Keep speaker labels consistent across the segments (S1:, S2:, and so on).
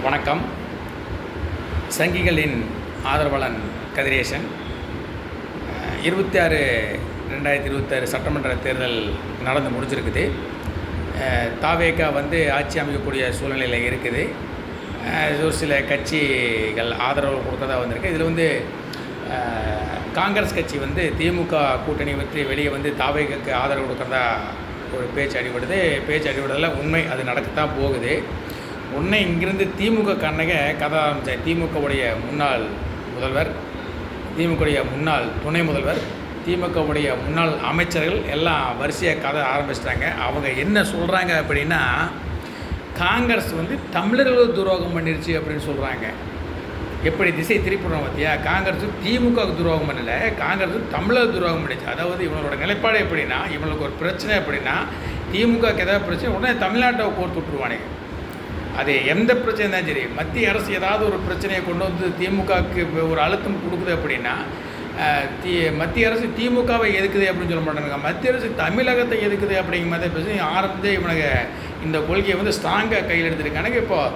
S1: வணக்கம். சங்கிகளின் ஆதரவாளன் கதிரேசன். 2026 சட்டமன்ற தேர்தல் நடந்து முடிஞ்சிருக்குது. தாவேகா ஆட்சி அமைக்கக்கூடிய சூழ்நிலையில் இருக்குது. ஒரு சில கட்சிகள் ஆதரவு கொடுத்ததாக வந்திருக்கு. இதில் காங்கிரஸ் கட்சி திமுக கூட்டணி வெளியே தாவேகாக்கு ஆதரவு கொடுக்குறதா ஒரு பேச்சு அடிபடுதில் உண்மை அது நடக்கத்தான் போகுது. உன்னை இங்கிருந்து திமுக கண்ணக கதை ஆரம்பித்தார். திமுகவுடைய முன்னாள் முதல்வர், திமுகவுடைய முன்னாள் துணை முதல்வர், திமுகவுடைய முன்னாள் அமைச்சர்கள் எல்லாம் வரிசையாக கதை ஆரம்பிச்சிட்டாங்க. அவங்க என்ன சொல்கிறாங்க அப்படின்னா, காங்கிரஸ் தமிழர்களுக்கு துரோகம் பண்ணிருச்சு அப்படின்னு சொல்கிறாங்க. எப்படி திசை திருப்பிடுறோம் பார்த்தியா? காங்கிரஸ் திமுகவுக்கு துரோகம் பண்ணலை, காங்கிரஸ் தமிழர் துரோகம் பண்ணிச்சு. அதாவது இவங்களோட நிலைப்பாடு எப்படின்னா, இவங்களுக்கு ஒரு பிரச்சனை அப்படின்னா, திமுகவுக்கு ஏதாவது பிரச்சனை உடனே தமிழ்நாட்டை கோர்த்து விட்டுருவானுங்க. அது எந்த பிரச்சனை தான் சரி, மத்திய அரசு ஏதாவது ஒரு பிரச்சனையை கொண்டு திமுகவுக்கு ஒரு அழுத்தம் கொடுக்குது அப்படின்னா, மத்திய அரசு திமுகவை எதுக்குது அப்படின்னு சொல்ல மாட்டாங்க. மத்திய அரசு தமிழகத்தை எதுக்குது அப்படிங்கிற மாதிரி பேசி ஆரம்பித்து இவனுக்கு இந்த கொள்கையை ஸ்ட்ராங்காக கையில் எடுத்துருக்கானுங்க. இப்போது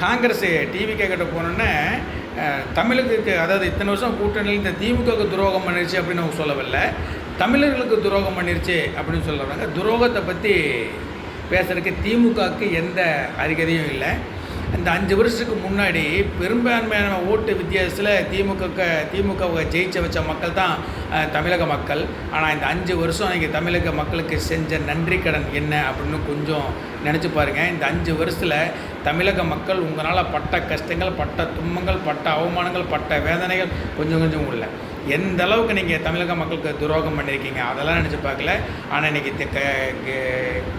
S1: காங்கிரஸ் டிவிகே கிட்ட போனோன்னே தமிழுக்கு, அதாவது இத்தனை வருஷம் கூட்டணியில் இந்த திமுகவுக்கு துரோகம் பண்ணிருச்சு அப்படின்னு அவங்க சொல்லவில்லை, தமிழர்களுக்கு துரோகம் பண்ணிருச்சு அப்படின்னு சொல்கிறாங்க. துரோகத்தை பற்றி பேசுகிறதுக்கு திமுகவுக்கு எந்த அறிகுறியும் இல்லை. இந்த 5 வருஷத்துக்கு முன்னாடி பெரும்பான்மையான ஓட்டு வித்தியாசத்தில் திமுகவை ஜெயிச்ச வச்ச மக்கள் தான் தமிழக மக்கள். ஆனால் இந்த 5 வருஷம் நீங்கள் தமிழக மக்களுக்கு செஞ்ச நன்றி கடன் என்ன அப்படின்னு கொஞ்சம் நினச்சி பாருங்கள். இந்த 5 வருஷத்தில் தமிழக மக்கள் உங்களால் பட்ட கஷ்டங்கள், பட்ட துன்பங்கள், பட்ட அவமானங்கள், பட்ட வேதனைகள் கொஞ்சம் கொஞ்சம் இல்லை. எந்த அளவுக்கு நீங்கள் தமிழக மக்களுக்கு துரோகம் பண்ணியிருக்கீங்க அதெல்லாம் நினச்சி பார்க்கல. ஆனால் இன்றைக்கி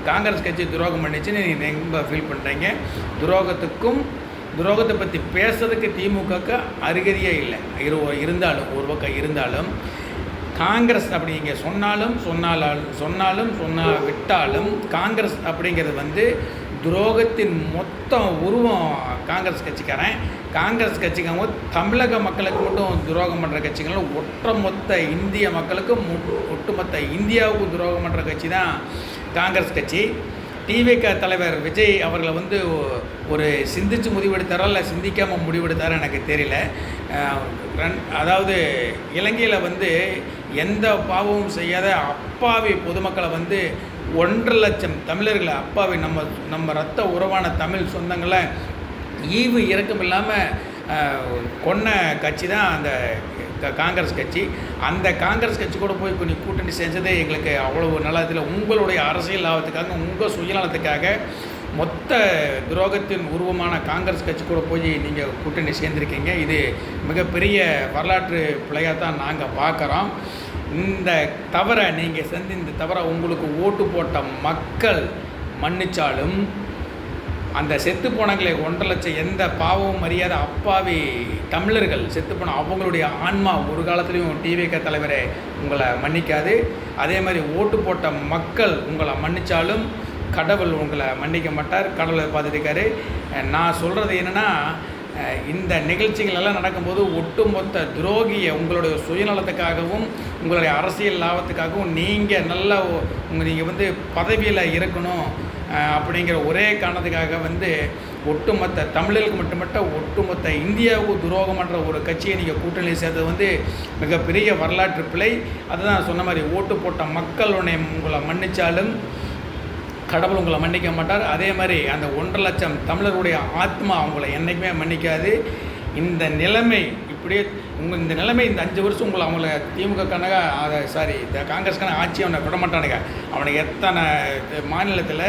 S1: காங்கிரஸ் கட்சி துரோகம் பண்ணிச்சுன்னு நீங்கள் ரொம்ப ஃபீல் பண்ணுறீங்க. துரோகத்தை பற்றி பேசுறதுக்கு திமுகவுக்கு அறிகுறியே இல்லை. ஒரு பக்கம் இருந்தாலும் காங்கிரஸ் அப்படி இங்கே விட்டாலும் காங்கிரஸ் அப்படிங்கிறது துரோகத்தின் மொத்த உருவம் காங்கிரஸ் கட்சிக்காரன். காங்கிரஸ் கட்சிக்காக தமிழக மக்களுக்கு மட்டும் துரோகம் பண்ணுற கட்சிகளும் ஒட்டுமொத்த இந்திய மக்களுக்கும் ஒட்டுமொத்த இந்தியாவுக்கும் துரோகம் பண்ணுற கட்சி தான் காங்கிரஸ் கட்சி. டிவிக தலைவர் விஜய் அவர்களை ஒரு சிந்திச்சு முடிவெடுத்தாரா இல்லை சிந்திக்காமல் முடிவெடுத்தாரா எனக்கு தெரியல. அதாவது இலங்கையில் எந்த பாவமும் செய்யாத அப்பாவி பொதுமக்களை 1.5 லட்சம் தமிழர்களை, அப்பாவி நம்ம ரத்த உறவான தமிழ் சொந்தங்களை ஈவு இறக்கம் இல்லாமல் கொன்ன கட்சி தான் அந்த காங்கிரஸ் கட்சி. அந்த காங்கிரஸ் கட்சி கூட போய் கொஞ்சம் கூட்டணி செஞ்சதே எங்களுக்கு அவ்வளவு நல்லதில்லை. உங்களுடைய அரசியல் லாபத்துக்காக, உங்கள் சுயநலத்துக்காக மொத்த துரோகத்தின் உருவமான காங்கிரஸ் கட்சி கூட போய் நீங்கள் கூட்டணி சேர்ந்துருக்கீங்க. இது மிகப்பெரிய வரலாற்று பிழையாக தான் நாங்கள் பார்க்குறோம். இந்த தவறை நீங்கள் இந்த தவறை உங்களுக்கு ஓட்டு போட்ட மக்கள் மன்னிச்சாலும், அந்த செத்து போனவங்களை 1.5 லட்சம் எந்த பாவமும் அறியாத அப்பாவி தமிழர்கள் செத்து போன அவங்களுடைய ஆன்மா ஒரு காலத்துலேயும் டிவிக தலைவரை உங்களை மன்னிக்காது. அதே மாதிரி ஓட்டு போட்ட மக்கள் உங்களை மன்னித்தாலும் கடவுள் உங்களை மன்னிக்க மாட்டார். கடவுளை பார்த்துருக்காரு. நான் சொல்கிறது என்னென்னா, இந்த நிகழ்ச்சிகள் எல்லாம் நடக்கும்போது ஒட்டுமொத்த துரோகியை உங்களுடைய சுயநலத்துக்காகவும் உங்களுடைய அரசியல் லாபத்துக்காகவும் நீங்கள் நல்லா நீங்கள் பதவியில் இருக்கணும் அப்படிங்கிற ஒரே காரணத்துக்காக ஒட்டுமொத்த தமிழர்களுக்கு மட்டுமல்ல ஒட்டுமொத்த இந்தியாவுக்கு துரோகம் பண்ணுற ஒரு கட்சியை நீங்கள் கூட்டணியில் சேர்த்தது மிகப்பெரிய வரலாற்று பிழை. அதுதான் சொன்ன மாதிரி, ஓட்டு போட்ட மக்கள் உங்களை மன்னித்தாலும் கடவுள் உங்களை மன்னிக்க மாட்டார். அதே மாதிரி அந்த 1.5 லட்சம் தமிழர்களுடைய ஆத்மா அவங்கள என்றைக்குமே மன்னிக்காது. இந்த நிலைமை இப்படியே இந்த நிலைமை இந்த 5 வருஷம் அவங்கள திமுக இந்த காங்கிரஸ்கான ஆட்சி அவனை விட மாட்டானுங்க. அவனுக்கு எத்தனை மாநிலத்தில்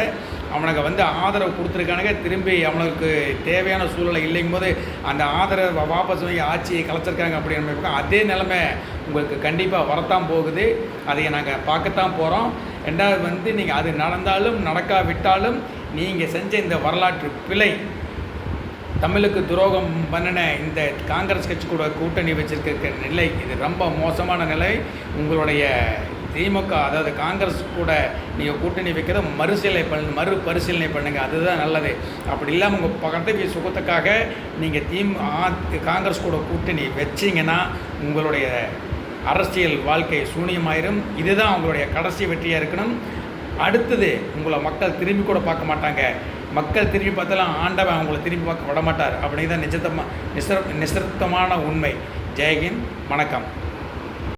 S1: அவனுக்கு ஆதரவு கொடுத்துருக்கானுங்க. திரும்பி அவனுக்கு தேவையான சூழ்நிலை இல்லைங்கும் போது அந்த ஆதரவை வாபஸ் வாங்கி ஆட்சியை கலைச்சிருக்காங்க அப்படின்னு அதே நிலைமை உங்களுக்கு கண்டிப்பாக வரத்தான் போகுது. அதை நாங்கள் பார்க்கத்தான் போகிறோம். ரெண்டாவது நீங்கள் அது நடந்தாலும் நடக்காவிட்டாலும் நீங்கள் செஞ்ச இந்த வரலாற்று பிழை, தமிழுக்கு துரோகம் பண்ணின இந்த காங்கிரஸ் கட்சி கூட கூட்டணி வச்சிருக்க நிலை, இது ரொம்ப மோசமான நிலை. உங்களுடைய திமுக, அதாவது காங்கிரஸ் கூட நீங்கள் கூட்டணி வைக்கிறத மறுபரிசீலனை பண்ணுங்கள். அதுதான் நல்லது. அப்படி இல்லாமல் உங்கள் பதவி சுகத்துக்காக நீங்கள் காங்கிரஸ் கூட கூட்டணி வச்சிங்கன்னா உங்களுடைய அரசியல் வாழ்க்கை சூனியமாயிரும். இதுதான் உங்களுடைய கடைசி வெற்றியாக இருக்கணும். அடுத்தது உங்களை மக்கள் திரும்பி கூட பார்க்க மாட்டாங்க. மக்கள் திரும்பி பார்த்தாலும் ஆண்டவன் அவங்கள திரும்பி பார்க்க விட மாட்டார் அப்படிங்கிறத நிஜத்தமாக நிசர்த்தமான உண்மை. ஜெய்ஹிந்த், வணக்கம்.